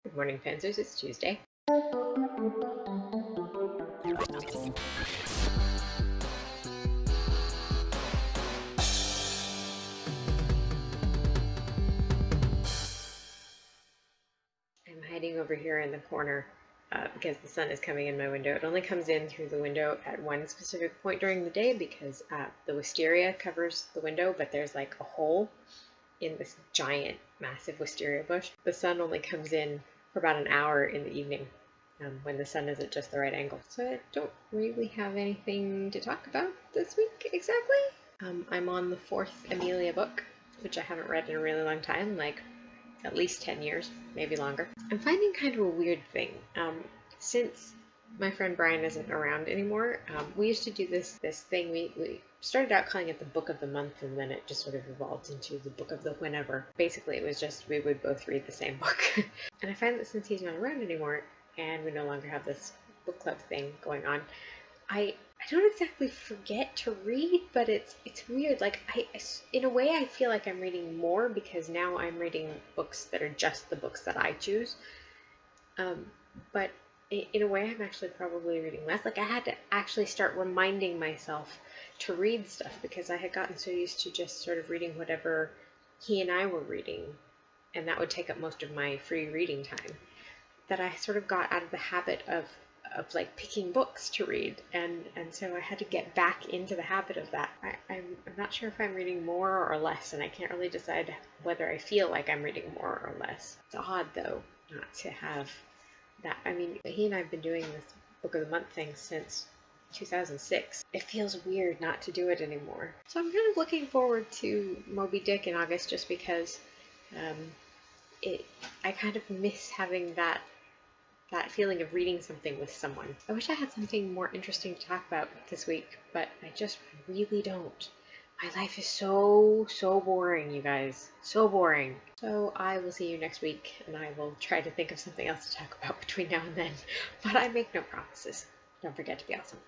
Good morning, Panzers. It's Tuesday. I'm hiding over here in the corner because the sun is coming in my window. It only comes in through the window at one specific point during the day because the wisteria covers the window, but there's like a hole in this giant, massive wisteria bush. The sun only comes in for about an hour in the evening when the sun is at just the right angle. So I don't really have anything to talk about this week exactly. I'm on the fourth Amelia book, which I haven't read in a really long time, like at least 10 years, maybe longer. I'm finding kind of a weird thing. Since my friend Brian isn't around anymore, we used to do this thing. We started out calling it the book of the month, and then it just sort of evolved into the book of the whenever. Basically, it was just we would both read the same book. And I find that since he's not around anymore, and we no longer have this book club thing going on, I don't exactly forget to read, but it's weird. Like in a way, I feel like I'm reading more because now I'm reading books that are just the books that I choose. But in a way, I'm actually probably reading less. Like I had to actually start reminding myself to read stuff because I had gotten so used to just sort of reading whatever he and I were reading, and that would take up most of my free reading time, that I sort of got out of the habit of like picking books to read, and so I had to get back into the habit of that. I'm not sure if I'm reading more or less, and I can't really decide whether I feel like I'm reading more or less. It's odd though not to have that. I mean, he and I have been doing this book of the month thing since 2006. It feels weird not to do it anymore. So I'm kind of looking forward to Moby Dick in August just because I kind of miss having that feeling of reading something with someone. I wish I had something more interesting to talk about this week, but I just really don't. My life is so boring, you guys. So boring. So I will see you next week, and I will try to think of something else to talk about between now and then. But I make no promises. Don't forget to be awesome.